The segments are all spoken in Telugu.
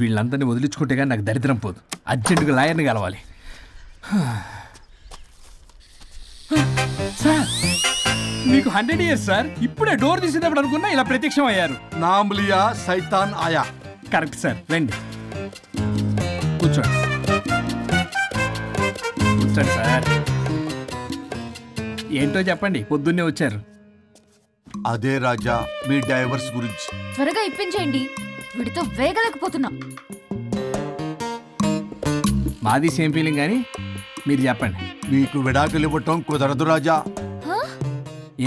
వీళ్ళందరినీ వదిలించుకుంటే కానీ నాకు దరిద్రం పోదు. అర్జెంటుగా లాయర్ని కలవాలి. సార్ మీకు 100 years సార్. ఇప్పుడే డోర్ తీసేటప్పుడు అనుకున్నా ఇలా ప్రత్యక్షం అయ్యారు. నామ్లియా సైతాన్ ఆయా. Correct sir. రండి కూర్చోండి. కూర్చోండి సార్. ఏంటో చెప్పండి, పొద్దున్నే వచ్చారు. అదే రాజా మీ డైవర్స్ గురించి. త్వరగా ఇప్పించేయండి, వీడితో వేగలేకపోతున్నా. మాది సేమ్ ఫీలింగ్ కానీ మీరు చెప్పండి. మీకు విడాకులు ఇవ్వటం కుదరదు రాజా.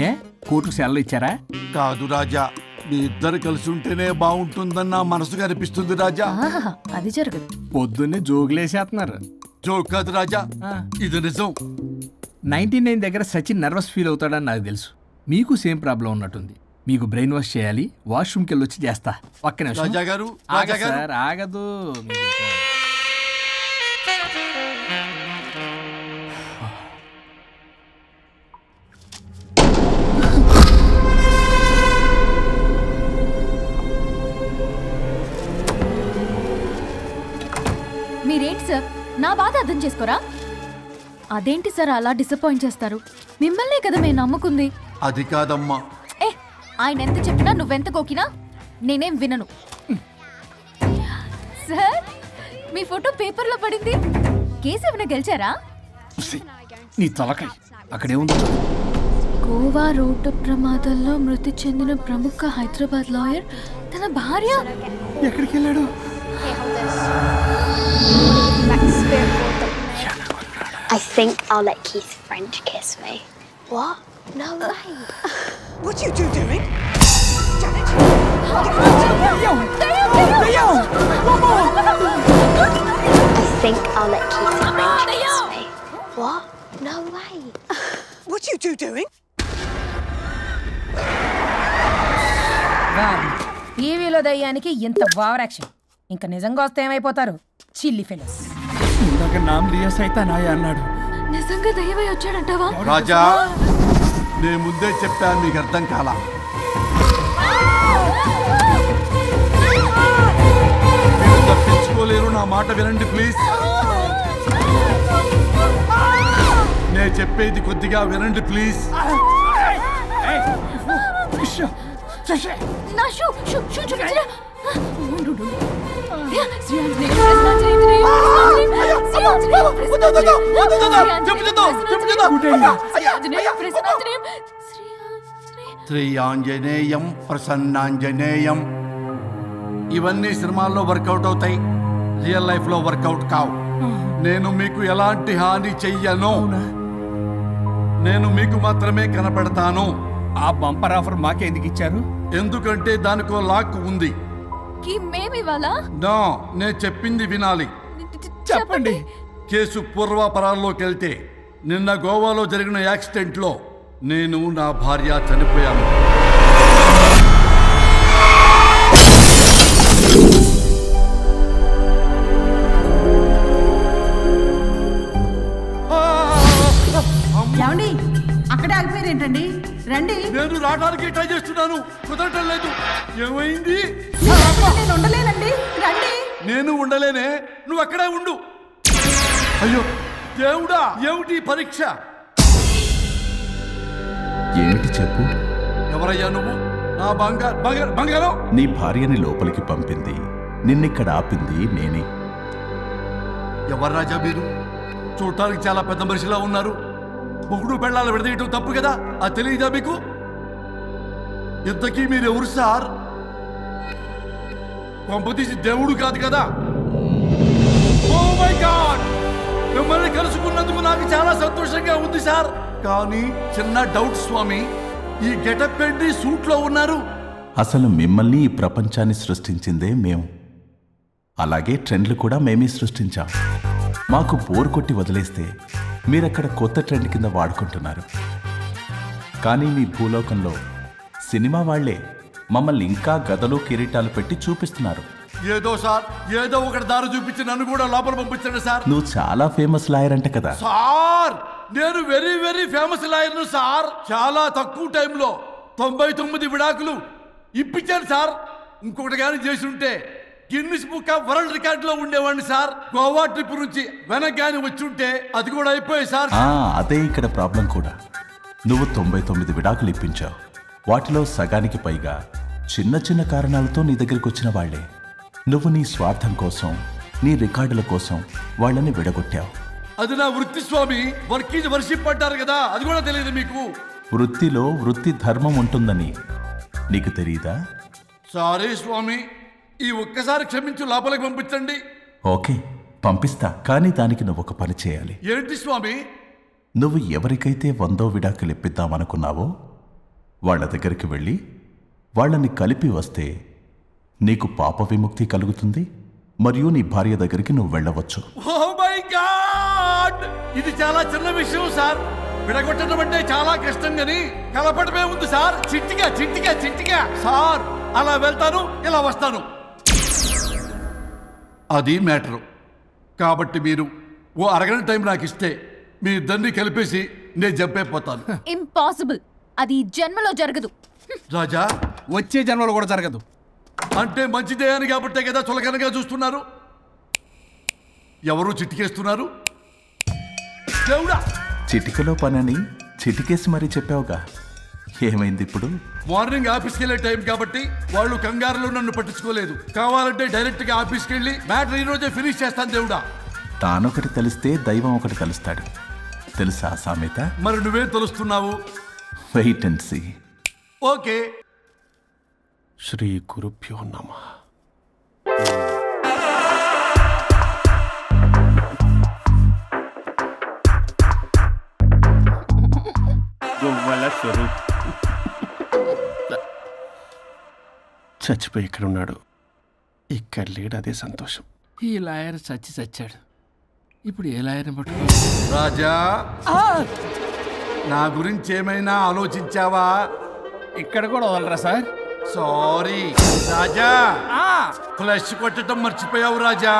ఏ కోర్టు సెలవు ఇచ్చారా? కాదు రాజా, మీ ఇద్దరు కలిసి ఉంటేనే బాగుంటుందన్న మనసుకు అనిపిస్తుంది రాజా. అది జరగదు. పొద్దున్నే జోగులేసేస్తున్నారు. జోక్ కాదు రాజా, ఇది నిజం. 99 దగ్గర సచిన్ నర్వస్ ఫీల్ అవుతాడని నాకు తెలుసు. మీకు సేమ్ ప్రాబ్లం ఉన్నట్టుంది. మీకు బ్రెయిన్ వాష్ చేయాలి. వాష్రూమ్కి వెళ్ళి వచ్చి చేస్తా. పక్కన రాజా గారు సార్ ఆగదు. మీరేంటి సార్ నా బాధ అర్థం చేసుకోరా? అదేంటి సార్ అలా డిసప్పాయింట్ చేస్తారు? మిమ్మల్నే కదా మేము నమ్ముకుంది. అది కాదమ్మా. ఆయన ఎంత చెప్పినా నువ్వెంత కోకినా నేనేం వినను. సార్ మీ ఫోటో పేపర్లో పడింది. కేసు ఏమైనా గెలిచారా? నీ తలకాయ అక్కడేముంది? గోవా రోడ్డు ప్రమాదంలో మృతి చెందిన ప్రముఖ హైదరాబాద్ లాయర్ తన భార్య ఎక్కడికి వెళ్ళాడు? I think I'll let Keith's friend kiss me. What? No way. What are you doing? Janet! I think I'll let Keith's friend kiss me. What? No way. What are you doing? టీవీలో దయ్యానికి ఇంత ఓవర్ యాక్షన్. ఇంకా నిజంగా వస్తే ఏమైపోతారు? చిల్లి ఫెలోస్. ఇందాక నామ్లియా సైతాన్ ఆయా అన్నాడు. నిజంగా దయ్యమై వచ్చాడంటావా? రాజా నేను ముందే చెప్పాను, మీకు అర్థం కాలా. మీరు తప్పించుకోలేరు, నా మాట వినండి ప్లీజ్. నేను చెప్పేది కొద్దిగా వినండి ప్లీజ్. నా షూ షూ షూ చూపించరా? శ్రీయాంజనేయం ప్రసన్నాంజనేయం. ఇవన్నీ సినిమాల్లో వర్కౌట్ అవుతాయి, రియల్ లైఫ్ లో వర్కౌట్ కావు. నేను మీకు ఎలాంటి హాని చెయ్యను. నేను మీకు మాత్రమే కనపడతాను. ఆ బంపర్ ఆఫర్ మాకే ఎందుకు ఇచ్చారు? ఎందుకంటే దానికో లాక్ ఉంది. నో, నేను చెప్పింది వినాలి. చెప్పండి. కేసు పూర్వాపరాల్లోకి వెళ్తే నిన్న గోవాలో జరిగిన యాక్సిడెంట్ లో నేను నా భార్య చనిపోయాను. అక్కడే ఆగిపోయారేంటండి? రండి. నేను రావడానికి ట్రై చేస్తున్నాను, కుదరటం లేదు. ఏమైంది? నేను ఉండలేనండి, రండి. నేను ఉండలేనే, నువ్వు అక్కడే ఉండు. అయ్యో దేవుడా, ఏమిటి పరీక్ష? ఏంటి చెప్పు. ఎవరయ్యా నువ్వు? నా బంగారం. నీ భార్యని లోపలికి పంపింది, నిన్నిక్కడ ఆపింది నేనే. ఎవరు రాజా మీరు? చూడటానికి చాలా పెద్ద మనిషిలా ఉన్నారు. మొగుడు పెళ్ళాలు విడదీయటం తప్పు కదా, అది తెలియదా మీకు? ఇంతకీ మీరెవరు సార్? పంపతీసి దేవుడు కాదు కదా? ఓ మై గాడ్, మిమ్మల్ని కలుసుకున్నందుకు నాకు చాలా సంతోషంగా ఉంది సార్. కానీ చిన్న డౌట్ స్వామి, ఈ గెటప్ ఏంటి సూట్ లో ఉన్నారు? అసలు మిమ్మల్ని ఈ ప్రపంచాన్ని సృష్టించిందే మేము. అలాగే ట్రెండ్లు కూడా మేమే సృష్టించాం. మాకు బోర్ కొట్టి వదిలేస్తే మీరక్కడ కొత్త ట్రెండ్ కింద వాడుకుంటున్నారు. కానీ మీ భూలోకంలో సినిమా వాళ్లే మమ్మల్ని ఇంకా గదలు కిరీటాలు పెట్టి చూపిస్తున్నారు. ఏదో సార్, ఏదో ఒకటి దారి చూపించి నన్ను కూడా లోపల పంపించండి సార్. నువ్వు చాలా ఫేమస్ లాయర్ అంట కదా సార్? నేను వెరీ వెరీ ఫేమస్ లాయర్ను సార్. చాలా తక్కువ టైంలో 99 విడాకులు ఇప్పించాను సార్. ఇంకొకటి కానీ చేసి ఉంటే Guinness book of world record లో ఉండేవాడిని సార్. గోవా ట్రిప్ నుంచి వెనక్గాని వచ్చుంటే అది కూడా అయిపోయాయి సార్. అదే ఇక్కడ ప్రాబ్లం కూడా. నువ్వు 99 విడాకులు ఇప్పించావు. వాటిలో సగానికి పైగా చిన్న చిన్న కారణాలతో నీ దగ్గరికి వచ్చిన వాళ్లే. నువ్వు నీ స్వార్థం కోసం, నీ రికార్డుల కోసం వాళ్ళని విడగొట్టావు. అది నా వృత్తి స్వామి. వర్క్ ఈజ్ వర్షిప్ అంటారు కదా, అది కూడా తెలియదు మీకు. వృత్తిలో వృత్తి ధర్మం ఉంటుందని నీకు తెలియదా? సారీ స్వామి, ఈ ఒక్కసారి క్షమించు, లోపలికి పంపించండి. ఓకే, పంపిస్తా. కానీ దానికి నువ్వు ఒక పని చేయాలి. ఏంటి స్వామి? నువ్వు ఎవరికైతే 100వ విడాకులు ఇప్పిద్దామనుకున్నావో వాళ్ళ దగ్గరికి వెళ్ళి వాళ్ళని కలిపి వస్తే నీకు పాప విముక్తి కలుగుతుంది. మరియు నీ భార్య దగ్గరికి నువ్వు వెళ్ళవచ్చు. ఓ మై గాడ్, ఇది చాలా చిన్న విషయం సార్. విడగొట్టడం అంటే చాలా కష్టం గని కలపడమే ఉంది సార్. చిట్టిగా చిట్టిగా చిట్టిగా సార్. అలా వెళ్తాను, ఇలా వస్తాను, అది మ్యాటరు. కాబట్టి మీరు ఓ అరగంట టైం నాకు ఇస్తే మీ ఇద్దరిని కలిపేసి నేను చంపైపోతాను. ఇంపాసిబుల్. అది జన్మలో జరగదు. రాజా, వచ్చే జన్మలో కూడా జరగదు. అంటే మంచిదే అని కాబట్టే కదా చులకనగా చూస్తున్నారు. ఎవరు చిట్టికేస్తున్నారు? దేవుడా, చిటికలో పనని చిటికేసి మరీ చెప్పావుగా. ఏమైంది ఇప్పుడు? మార్నింగ్ ఆఫీస్కి వెళ్ళే టైం కాబట్టి వాళ్ళు కంగారులో నన్ను పట్టించుకోలేదు. కావాలంటే డైరెక్ట్ గా ఆఫీస్కి వెళ్ళి మ్యాటర్ ఈ రోజే ఫినిష్ చేస్తాను. దేవుడా, తానొకటి తెలిస్తే దైవం ఒకటి కలుస్తాడు. తెలుసా సామెత? మరి నువ్వేం తెలుస్తున్నావు? Wait and see. ఓకే. శ్రీ గురుభ్యో నమః. గొవ్వల స్వరూప్ చచ్చిపోయి ఇక్కడ ఉన్నాడు. ఇక్కడ లేడు, అదే సంతోషం. ఈ లాయర్ చచ్చాడు. ఇప్పుడు ఏ లాయర్ని పట్టుకో? రాజా, నా గురించి ఏమైనా ఆలోచించావా? ఇక్కడ కూడా వదలరా సార్? సారీ రాజా, ఫ్లష్ కొట్టడం మర్చిపోయావు రాజా.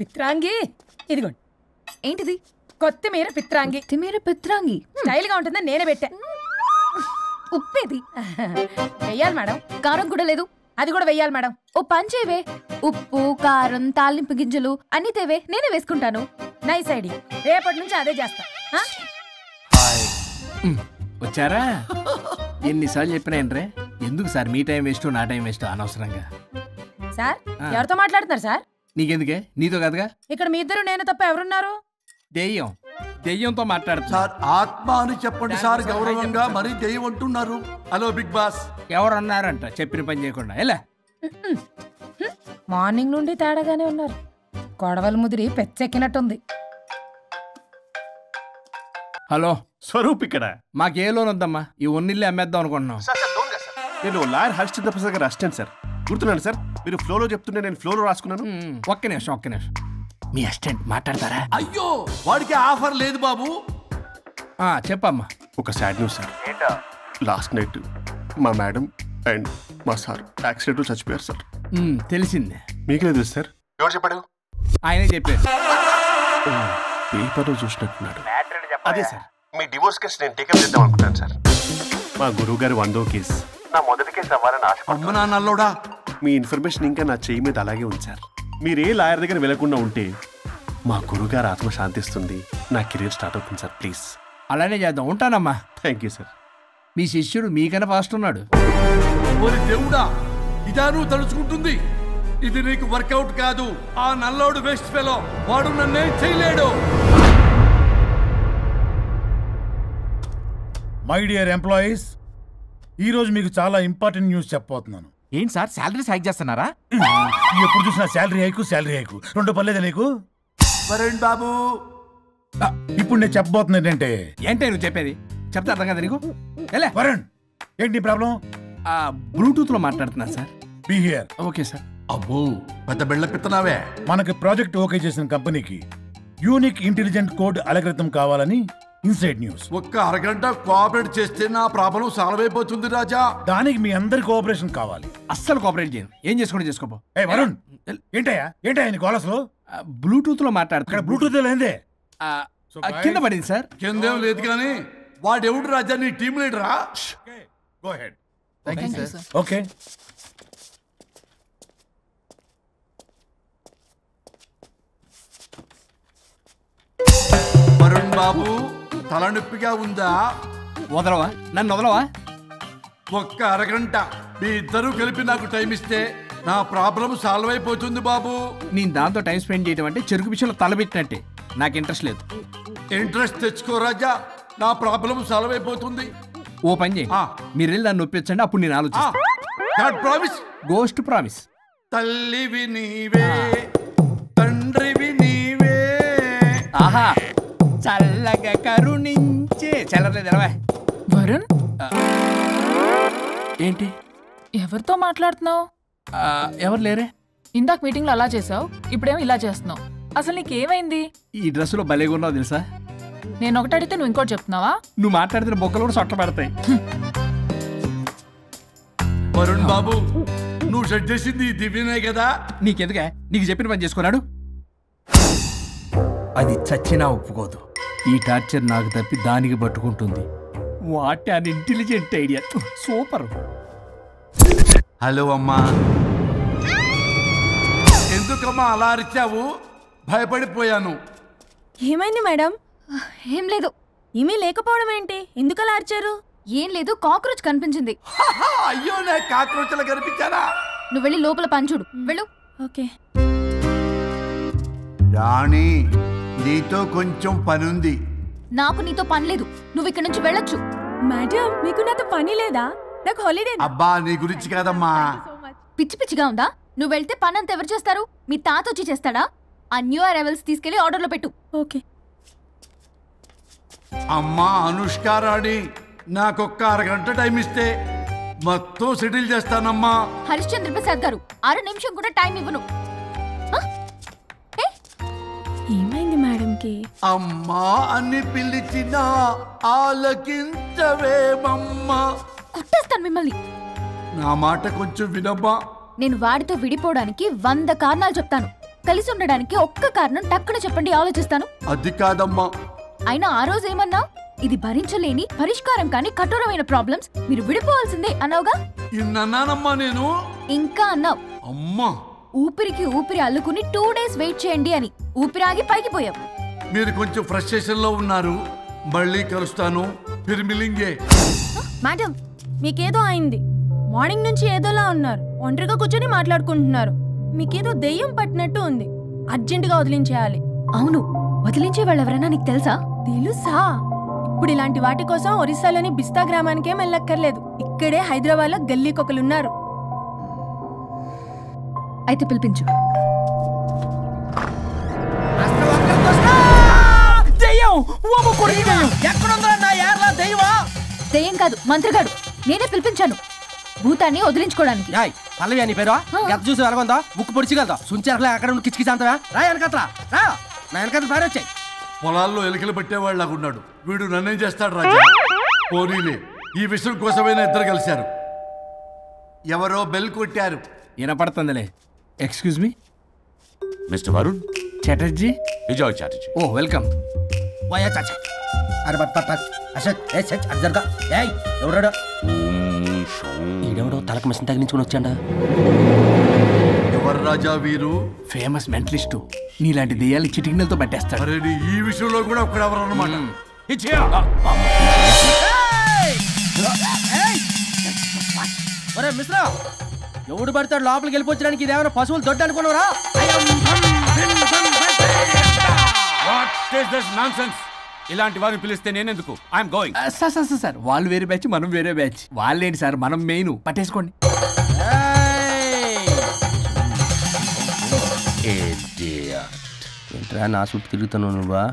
పిత్రాంగి ఇదిగోండి. ఏంటిది? కొత్తిమీర పిత్రాంగి. కొత్తిమీర పిత్రాంగి స్టైల్ గా ఉంటుందని నేనే పెట్టా. ఉప్పేది వెయ్యాలి మేడం. కారం కూడా లేదు. అది కూడా వెయ్యాలి మేడం. ఓ పంచేవే, ఉప్పు కారం తాలింపు గింజలు అన్ని తేవే, నేనే వేసుకుంటాను. Nice idea. రేపటి నుంచి అదే చేస్తా. వచ్చారా? ఎన్నిసార్లు చెప్పినా ఏంట్రే? ఎందుకు సార్ మీ టైం వేస్ట్ నా టైం వేస్ట్ అనవసరంగా? సార్ ఎవరితో మాట్లాడుతున్నారు సార్? నీకెందుకే? నీతో కదగా. ఇక్కడ మీ ఇద్దరు నేను తప్ప ఎవరున్నారు? దెయ్యంతో మాట్లాడుతున్నా సార్ ఆత్మ అని చెప్పండి సార్, గౌరవంగా. మరీ దెయ్యం అంటున్నారు. Hello big boss. ఎవరు అన్నారంట చెప్పిన పని చేయకుండా? ఎలా మార్నింగ్ నుండి తేడాగానే ఉన్నారు. గొడవల ముదిరి పెచ్చెక్కినట్టుంది. హలో స్వరూప్ ఇక్కడ. మాకే లోన్ వద్దమ్మా, ఈ ఒన్నిల్లు అమ్మేద్దాం అనుకుంటున్నాం. నేను లాయర్ హరిశ్చంద్ర ప్రసాద్ గారు అసిస్టెంట్ సార్. గుర్తున్నాను సార్, మీరు ఫ్లోలో చెప్తుంటే నేను ఫ్లోలో రాసుకున్నాను. ఒక్క నిమిషం. మీ అసిస్టెంట్ మాట్లాడతారా? అయ్యో, వాడికి ఆఫర్ లేదు బాబు. చెప్పమ్మా. ఒక sad news sir. Last night మా మేడం అండ్ మా సార్ యాక్సిడెంట్ చచ్చిపోయారు సార్. తెలిసిందే. మీకే తెలుసు సార్. ఎవరు చెప్పాడు? ఆయనే చెప్పారు. పేపర్లో చూసినట్టున్నాడు. అదే సార్, మీ డివోర్స్ కేసు నేను టేకప్ చేద్దాం అనుకుంటాను సార్. మా గురువు గారి 100వ కేసు నా మొదటి కేసు అవ్వాలని ఆశ. అమ్మ నాన్నల్లోడా, మీ ఇన్ఫర్మేషన్ ఇంకా నా చెయ్యి మీద అలాగే ఉంది సార్. మీరే లాయర్ దగ్గర వెళ్లకుండా ఉంటే మా గురువుగారు ఆత్మ శాంతిస్తుంది, నా కెరీర్ స్టార్ట్ అవుతుంది సార్. ప్లీజ్ అలానే చేద్దాం. ఉంటానమ్మా. Thank you sir. మీ శిష్యుడు మీకన్నా ఫాస్ట్ ఉన్నాడు. ఓరి దేవుడా, ఇదా నువ్వు తలుచుకుంటుంది? ఇది నీకు వర్కౌట్ కాదు. ఆ నల్లోడు వేస్ట్ ఫెలో, వాడు నన్నేం చేయలేడు. మై డియర్ ఎంప్లాయీస్, ఈరోజు మీకు చాలా ఇంపార్టెంట్ న్యూస్ చెప్పబోతున్నాను. ఏంటి సార్, శాలరీస్ హైక్ చేస్తున్నారా? ఎప్పుడు చూసినా శాలరీ హైకు రెండు పర్లేదా నీకు? వరుణ్ బాబు, ఇప్పుడు నేను చెప్పబోతున్నా ఏంటంటే. ఏంటే నువ్వు చెప్పేది? చెప్తా అర్థం కదా నీకు? వరుణ్, ఏంటి ప్రాబ్లం? బ్లూటూత్ లో మాట్లాడుతున్నా sir. Be here. Okay sir. అబ్బో, పెద్ద బిళ్ళ పిత్తనావే. మనకి ప్రాజెక్ట్ ఓకే చేసిన కంపెనీకి యూనిక్ ఇంటెలిజెంట్ కోడ్ అలకృతం కావాలని ఇన్సైడ్ న్యూస్. ఒక్క అరగంట కోఆపరేట్ చేస్తే నా ప్రాబ్లం సాల్వ్ అయిపోతుంది రాజా. దానికి మీ అందరి కోఆపరేషన్ కావాలి. అస్సలు కోఆపరేట్ చేయను. ఏం చేసుకోండి చేసుకోపో. వరుణ్, ఏంటయ్యా నీ కాల్ అసలు? బ్లూటూత్ లో మాట్లాడుతున్నా. బ్లూటూత్ లేదే. కింద పడింది సార్. కిందేం లేదు కానీ వాడెవడు రాజా? నీ టీం లీడరా? Go ahead. ఓకే. వరుణ్ బాబు తలనొప్పిగా ఉందా? వదలవా, నన్ను వదలవా? ఒక్క అరగంట మీ ఇద్దరూ కలిపి నాకు టైం ఇస్తే నా ప్రాబ్లం సాల్వ్ అయిపోతుంది బాబు. నేను దాంతో టైం స్పెండ్ చేయడం అంటే చెరుకు విషయంలో తలబెట్టినట్టే. నాకు ఇంట్రెస్ట్ లేదు. ఇంట్రెస్ట్ తెచ్చుకో రాజా, నా ప్రాబ్లం సాల్వ్ అయిపోతుంది. ఓ పని చేయండి, మీరు వెళ్ళి నన్ను ఒప్పించండి, అప్పుడు నేను ఆలోచిస్తాను. Promise, ghost promise. తల్లివి నీవే, తండ్రివి నీవే. ఆహా, చల్లగా కరుణించే. చల్లలేదు ఎలవా. వరుణ్, ఏంటి ఎవరితో మాట్లాడుతున్నావు? ఎవరు లేరే. ఇందాక మీటింగ్ లో అలా చేసావు, ఇప్పుడేమో ఇలా చేస్తున్నావు. అసలు నీకేమైంది? ఈ డ్రెస్ లో భలేగా ఉన్నావు తెలుసా. నేను ఒకటి అడిగితే నువ్వు ఇంకోటి చెప్తున్నావా? నువ్వు మాట్లాడితే బొక్కలు కూడా సొట్ట పెడతాయి. వరుణ్ బాబు, నువ్వు సెట్ చేసింది ఈ దివ్యనే కదా. నీకెందుకే, నీకు చెప్పిన పని చేసుకున్నాడు. అది చచ్చినా ఒప్పుకోదు. ఈ టార్చర్ నాకు తప్పి దానికి పట్టుకుంటుంది. What an intelligent idea. Super. Hello అమ్మా. ఎందుకమ్మా అలా అరిచావు? భయపడిపోయాను. ఏమైంది మేడం? ఏం లేదు. ఏమీ లేకపోవడం ఏంటి? ఎందుకలా అరిచారు? ఏం లేదు, కాక్రోచ్ కనిపించింది. అయ్యో, నేను కాక్రోచ్లు కనిపించానా? నువ్వు వెళ్ళి లోపల పని చూడు. వెళ్ళు. ఓకే. రాణి, నీతో కొంచెం పనుంది. నాకు నీతో పని లేదు. నువ్వు ఇక్కడ నుంచి వెళ్ళొచ్చు. మేడం, మీకు నాతో పని లేదా? నాకు హాలిడే. అబ్బా, నీ గురించి కాదమ్మా. పిచ్చి పిచ్చిగా ఉందా? నువ్వు వెళ్తే పని అంతా ఎవరు చేస్తారు? మీ తాత వచ్చి చేస్తాడా? ఆ న్యూ అరైవల్స్ తీసుకెళ్లి ఆర్డర్లో పెట్టు. ఓకే. అమ్మా అనుష్క రాణి, నాకొక్క అరగంట టైం ఇస్తే మొత్తం సెటిల్ చేస్తానమ్మా. హరిశ్చంద్ర ప్రసాద్ గారు, 6 నిమిషం కూడా టైం ఇవ్వను. ఏమైంది మేడంకి? అమ్మా అని పిలిచినా ఆలకించవేమమ్మా. కుట్టేస్తాను మిమ్మల్ని. నా మాట కొంచెం వినమ్మా. నేను వాడితో విడిపోవడానికి 100 కారణాలు చెప్తాను. కలిసి ఉండడానికి ఒక్క కారణం టక్కున చెప్పండి, ఆలోచిస్తాను. అది కాదమ్మా. అయినా ఆ రోజు ఏమన్నా? ఇది భరించలేని పరిష్కారం కాని కఠోరమైన ప్రాబ్లమ్స్, మీరు విడిపోవాల్సిందే అన్నావుగా. ఇన్నానమ్మా నేను. ఇంకా అన్నావు. అమ్మా, ఊపిరికి ఊపిరి అల్లుకుని 2 days వెయిట్ చేయండి అని ఊపిరాగి పైకి పోయావు. మీరు కొంచెం ఫ్రస్ట్రేషన్ లో ఉన్నారు. మళ్ళీ కలుస్తాను. ఫిర్మిలింగే. మేడం, మీకేదో అయింది. మార్నింగ్ నుంచి ఏదోలా ఉన్నారు. ఒంటరిగా కూర్చొని మాట్లాడుకుంటున్నారు. మీకేదో దెయ్యం పట్టినట్టు ఉంది. అర్జెంటుగా వదిలించేయాలి. అవును, వదిలించే వాళ్ళు ఎవరైనా నీకు తెలుసా? తెలుసా? ఇప్పుడు ఇలాంటి వాటి కోసం ఒరిస్సాలోని బిస్తా గ్రామానికేం వెళ్ళక్కర్లేదు. ఇక్కడే హైదరాబాద్ లో గల్లీకొకలున్నారు. అయితే పిలిపించు. దెయ్యం కాదు, మంత్రగాడు. నేనే పిలిపించాను భూతాన్ని వదిలించుకోవడానికి. పల్లవి అని పేరు చూసి వెలగొందా ముక్కు పొడిచిగలదా సుంచరలే అక్కడ కిచకిచ అంతవా రా వెనకట్రా రా నా వెనకట్ల పారి వచ్చాయి. పొలాల్లో ఎలుకలు పట్టేవాళ్ళగున్నాడు వీడు. నన్నేం చేస్తాడు రాజా? పోనీలే, ఈ విషయం కోసమైనా ఇద్దరు కలిశారు. ఎవరో బెల్ కొట్టారు. వినపడుతుందిలే. Excuse me, mister Varun Chatterjee. Vijay Chatterjee. Oh, welcome. వయా చాచా అరే బట్ పట్ అశోక్ ఏ సెట్ అర్జర్గా ఏయ్ ఎవరాడు? ఈడెవడో తలకు మిషన్ తగిలించుకుని వచ్చాడా? ఎవరు రాజా వీరు? Famous mentalist. నీలాంటి దెయ్యాలు చిటికినలతో పట్టేస్తాడు. అరే, ఈ విషయంలో కూడా ఒకడెవరు అన్నమాట. ఒరే మిశ్రా, ఎవడు పడతాడు లోపలికి వెళ్ళిపోవడానికి? ఇదేమైనా పశువులు దొడ్డు అనుకున్నారా? ఇలాంటి వారిని పిలిస్తే నేనెందుకు? I'm going. సార్ వాళ్ళు వేరే బ్యాచ్, మనం వేరే బ్యాచ్. వాళ్ళేంటి సార్, మనం మెయిన్. పట్టేసుకోండి. ఏంట్రా నా చుట్టూ తిరుగుతున్నావు నువ్వా?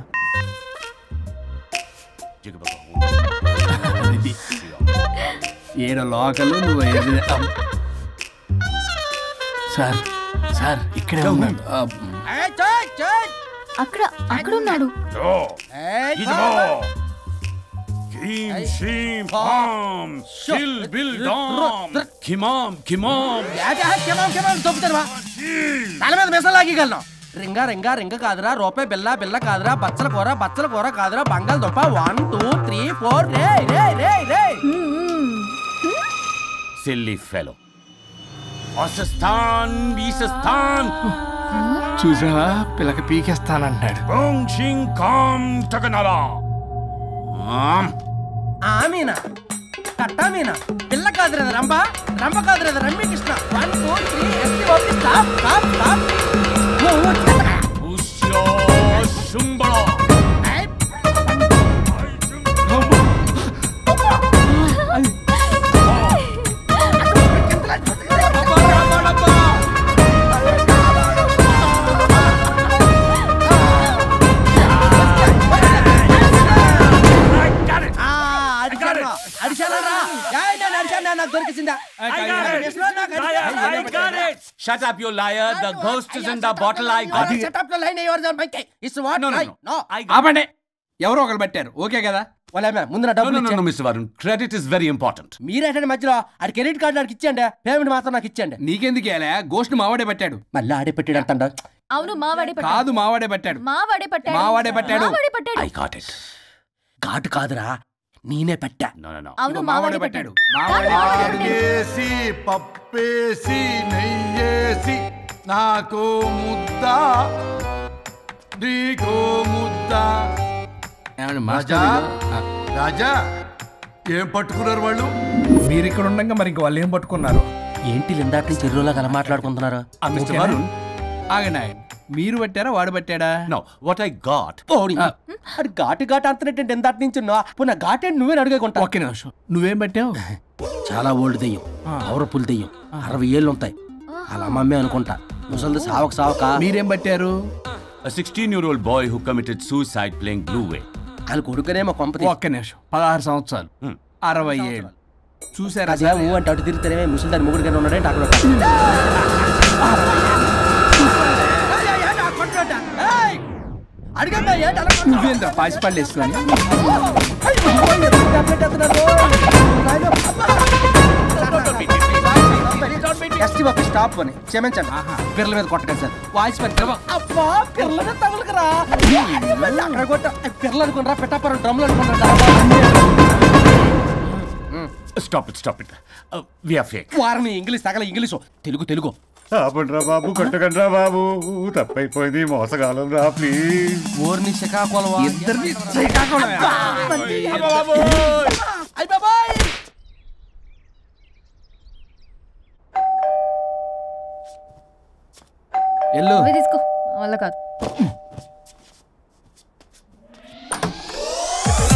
ఏడో లోకలు నువ్వు. సార్ సార్ ఇక్కడే ఉన్నాడు. అక్కడ అక్కడ ఉన్నాడు. తల మీద మెసలాగలను. రింగా రింగా రింగ కాదురా, రూపాయి బిల్ల బిల్ల కాదురా, బచ్చల కూర కాదురా, బంగాళదుంప 1 2 3 4. రే రే రే రే సిల్లీ ఫెలో. అసస్థాన్ బీసస్థాన్. చూసావా పిల్లకి పీకేస్తానంటాడు. మీనా కట్టా మీనా పిల్ల కాదురేదా రంభ, రంభ కాదురేదా Ramya Krishna. 1 2 3 S T O P stop stop stop. Shut up, you liar. The ghost is in the bottle. I got it. Shut up the line. Yours on my case. It's what? No. ఆపండి. ఎవరో ఒకరు పెట్టారు. ఓకే కదా? ముందు నా డబ్బులు No, Mr. Varun. Credit is very important. మీరేటండి మధ్యలో ఆడి క్రెడిట్ కార్డు నాకు ఇచ్చేయండి, పేమెంట్ మాత్రం నాకు ఇచ్చేయండి. నీకెందుకు ఇవ్వాలా? గోస్ట్ మావాడే పెట్టాడు. మళ్ళీ ఆడే పెట్టాడు అంటండ. అవును మావాడే పట్టాడు. కాదు మావాడే పెట్టాడు. మావాడే పట్టాడు. మావాడే పట్టాడు. I got it. ఘాటు కాదురా, నేనే పెట్టా. No. అవును మావాడే పట్టాడు. ఆగేసి పప్పేసి నెయ్యేసి నాకు ముద్ద నీకో ముద్ద. రాజా ఏం పట్టుకున్నారు వాళ్ళు? మీరు ఇక్కడ ఉండగా మరి ఇంక వాళ్ళు ఏం పట్టుకున్నారు? ఏంటి ఇందాక చెరువులో కల మాట్లాడుకుంటున్నారు? Mr. Varun. ఆగండి. మీరు పట్టారా వాడు పట్టాడా? No, what I got. అది ఘాటు అంతనేటంటే ఎందాటి నుంచి పునః ఘాటేంటి నువ్వే అడిగేకుంటా. ఒక్క నిమిషం. నువ్వేం పట్టావు? చాలా ఓల్డ్ దెయ్యం, పవర్ఫుల్ దెయ్యం, 60 ఏళ్ళు ఉంటాయి. అలా అమ్మమ్మే అనుకుంటా. ముసలిది సావక. మీరేం పట్టారు? A 16-year-old boy who committed suicide playing Blue Whale. వాళ్ళు కొడుకునేమో కొంపతి. ఒక్క నిమిషం. 16 సంవత్సరాలు, 60 ఏళ్ళు. చూసారా? అదే ఊ అంటే అటు తిరిగితేనే ముసలి దాని ముగ్గురు ఉన్నాడంటే అక్కడ. నువ్వేంద్ర పాసిపళ్ళు వేసుకొని స్టాప్ అని క్షమించండి. పిల్లల మీద కొట్టగా సార్ వాయిస్ పిల్లల మీద తగులుకురా అక్కడ కొట్ట పిల్లలు అనుకున్నారా పెట్టాపర డ్రమ్లు అనుకున్నారా. Stop it. We are fake. వారిని ఇంగ్లీష్ తగల ఇంగ్లీషు తెలుగు. ఆపండ్రా బాబు, కొట్టకండ్రా బాబు, తప్పైపోయింది, మోసగాలం రా ప్లీజ్. ఊరిని శ్రీకాకుళం ఇద్దరిని శ్రీకాకుళం. ఎల్లు తీసుకో వల్ల కాదు.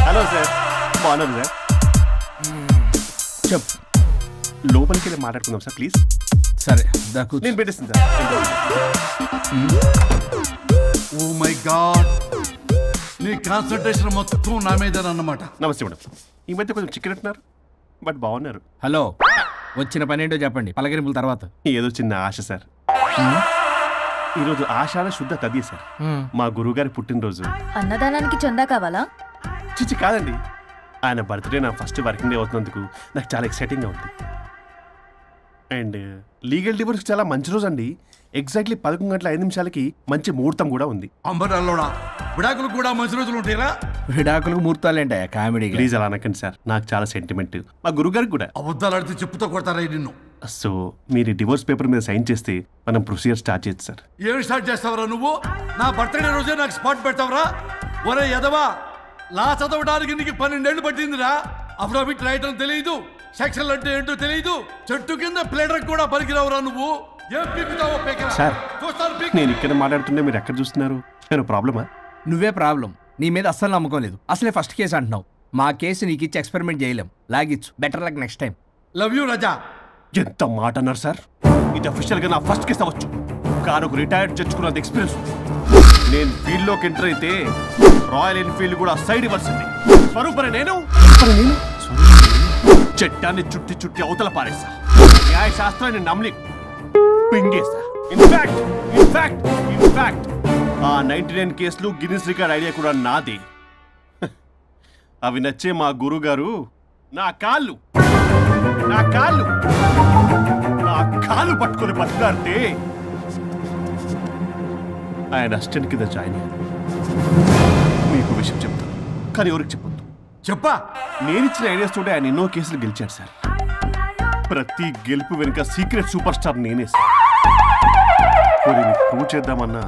హలో సార్, బాగున్నాను సార్. చెప్పు. లోపలికి వెళ్ళి మాట్లాడుకుందాం సార్ ప్లీజ్. సరే నేను పెట్టేస్తాను సార్. ఓ మై గాడ్, నీ కాన్సంట్రేషన్ మొత్తం నా మీదనన్నమాట. నమస్తే మేడం. ఈ మధ్య కొంచెం చిక్కినట్టున్నారు, బట్ బాగున్నారు. హలో, వచ్చిన పని ఏంటో చెప్పండి. పలకరింపుల తర్వాత. ఏదో చిన్న ఆశ సార్. ఈరోజు ఆషాఢ శుద్ధ తది సార్, మా గురువుగారి పుట్టినరోజు. అన్నదానానికి చందా కావాలా? చిచ్చి కాదండి, ఆయన బర్త్డే నా ఫస్ట్ వర్కింగ్ డే అవుతున్నందుకు నాకు చాలా ఎక్సైటింగ్గా ఉంది. అండ్ లీగల్ డివోర్స్ చాలా మంచి రోజు అండి. ఎగ్జాక్ట్లీ 11:05 మంచి ముహూర్తం కూడా ఉంది. అంబరాల్లోడా విడాకులు కూడా మంచి రోజులు ఉంటాయిరా? విడాకులకు ముహూర్తాలేంటా కామెడీ? ప్లీజ్ అలా అనకండి సార్, నాకు చాలా సెంటిమెంట్. మా గురుగారికి కూడా. అబద్ధాలు ఆడితే చెప్పుతో కొడతారా నిన్ను? సో మీరు డివోర్స్ పేపర్ మీద సైన్ చేస్తే మనం ప్రొసీజర్ స్టార్ట్ చేయొచ్చు సార్. ఏం స్టార్ట్ చేస్తావరా నువ్వు? నా బర్త్డే రోజే నాకు స్పాట్ పెడతావరా? ఒరే ఎదవా, లా చదవడానికి నీకు 12 ఏళ్ళు పట్టిందిరా. అఫిడవిట్ రాయటం తెలియదు, సెక్షన్లు అంటే ఏంటో తెలియదు, చెట్టు కింద ప్లేడర్ కూడా పలికిరావురా నువ్వు. ఏం పీకుతావో పేకరా. సార్, నేను ఇక్కడ మాట్లాడుతుంటే మీరు ఎక్కడ చూస్తున్నారు? నేను ప్రాబ్లమా? నువ్వే ప్రాబ్లం. నీ మీద అస్సలు నమ్మకం లేదు. అసలే ఫస్ట్ కేసు అంటున్నావు. మా కేసు నీకు ఇచ్చి ఎక్స్పెరిమెంట్ చేయలేం. లాగిచ్చు. Better luck next time. Love you Raja. ఎంత మాట అన్నారు సార్. ఇది అఫీషియల్ గా నా ఫస్ట్ కేసు అవ్వచ్చు, కానీ ఒక రిటైర్డ్ జడ్జ్కున్నది ఎక్స్పీరియన్స్. నేను ఫీల్డ్ లోకి ఎంటర్ అయితే రాయల్ ఎన్ఫీల్డ్ కూడా సైడ్ ఇవ్వాల్సింది. స్వరూపరే నేను చట్టాన్ని చుట్టి అవతల పారేసా. న్యాయ శాస్త్రాన్ని నమ్మి పింగేసా. ఇన్ఫాక్ట్ ఆ 99 కేసులు గిన్నిస్ రికార్డ్ ఐడియా కూడా నాదే. అవి నచ్చే మా గురుగారు నా కాళ్ళు పట్టుకొని బతుకాడితే ఆయన అసిస్టెంట్ కింద జాయిన్ అయ్యారు. మీకు విషయం చెప్తాను, కానీ ఎవరికి చెప్పొద్దు. చెప్పా. నేను ఇచ్చిన ఐడియాస్ తోటి ఆయన ఎన్నో కేసులు గెలిచాడు సార్. ప్రతి గెలుపు వెనుక సీక్రెట్ సూపర్ స్టార్ నేనే సార్. ప్రూవ్ చేద్దామన్నా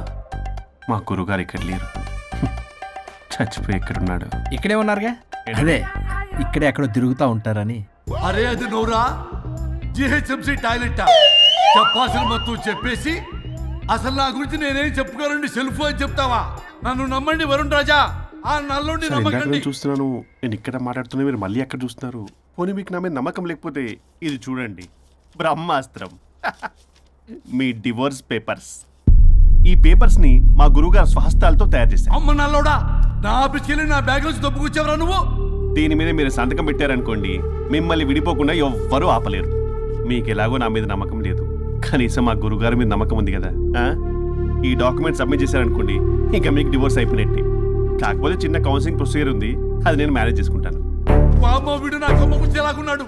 మా గురుగారు ఇక్కడ లేరు. చచ్చిపోయి ఎక్కడున్నాడు? ఇక్కడే ఉన్నారుగా. అదే ఇక్కడే ఎక్కడో తిరుగుతూ ఉంటారని. అరే అది నోరా జిహెచ్ఎంసీ టాయిలెట్ చెప్పాల్సిన మొత్తం చెప్పేసి అసలు నా గురించి నేనేం చెప్పుకోనండి సెల్ఫ్ అని చెప్తావా? నన్ను నమ్మండి వరుణ్ రాజా, ఆ నల్లుండి నమ్మకండి. చూస్తున్నాను నేను ఇక్కడ మాట్లాడుతున్నా, మీరు మళ్ళీ అక్కడ చూస్తున్నారు. పోనీ మీకు నా మీద నమ్మకం లేకపోతే ఇది చూడండి, బ్రహ్మాస్త్రం. మీ డివోర్స్ పేపర్స్. ఈ పేపర్స్ ని మా గురువుగారు స్వహస్తాలతో తయారు చేశారు. అమ్మ నల్లోడా, నా ఆఫీస్కి నా బ్యాగ్ నుంచి దొప్పుకొచ్చావరా నువ్వు? దీని మీద మీరు సంతకం పెట్టారనుకోండి, మిమ్మల్ని విడిపోకుండా ఎవ్వరూ ఆపలేరు. మీకు ఎలాగో నా మీద నమ్మకం లేదు, కనీసం మా గురుగారి మీద నమ్మకం ఉంది కదా. ఈ డాక్యుమెంట్ సబ్మిట్ చేశారనుకోండి, ఇంకా మీకు డివోర్స్ అయిపోయినట్టే. కాకపోతే చిన్న కౌన్సిలింగ్ ప్రొసీజర్ ఉంది, అది నేను మేనేజ్ చేసుకుంటాను. బాబు వీడు నా కొమ్మ గురించి ఎలాగున్నాడు?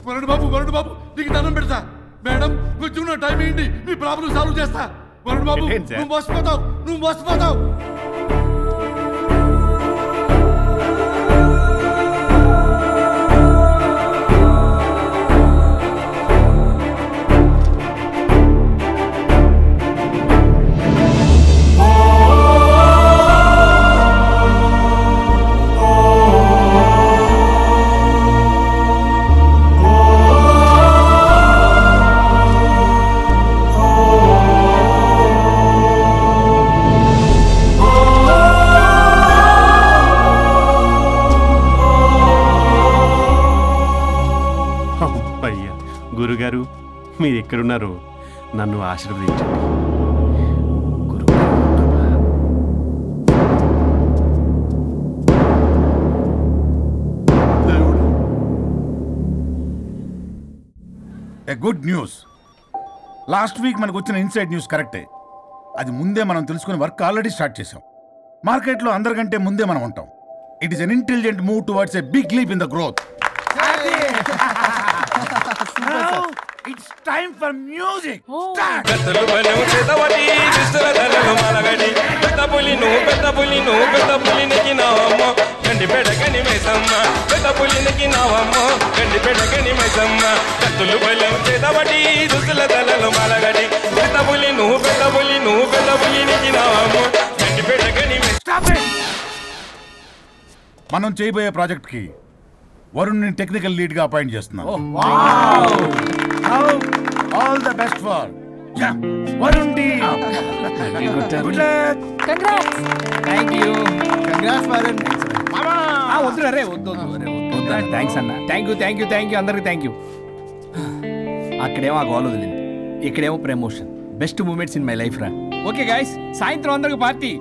వరుణ్ బాబు నీకు దండం పెడతా. మేడం కొంచెం నా టైం ఏంటి, మీ ప్రాబ్లం సాల్వ్ చేస్తా. వరుణ్ బాబు నువ్వు మోసపోతావు. గురుగారు మీరు ఎక్కడున్నారో నన్ను ఆశీర్వదించండి. A good news. Last week మనకు వచ్చిన ఇన్సైడ్ న్యూస్ కరెక్టే. అది ముందే మనం తెలుసుకుని వర్క్ ఆల్రెడీ స్టార్ట్ చేసాం. మార్కెట్లో అందరికంటే ముందే మనం ఉంటాం. It is an intelligent move towards a big leap in the growth. It's time for music. Start. మనం చేయబోయే ప్రాజెక్ట్ కి వరుణ్ ని టెక్నికల్ లీడ్ గా అపాయింట్ చేస్తున్నాం. All the best for Varun team. Good luck. Congrats. Thank you. Congrats Varun. మామా వద్దురా రే, వద్దు థ్యాంక్స్ అన్న. థ్యాంక్ యూ అందరికి థ్యాంక్ యూ. అక్కడేమో ఆ గోల్ వదిలింది, ఇక్కడేమో promotion. Best moments in my life రా. ఓకే గైస్, సాయంత్రం అందరికి పార్టీ.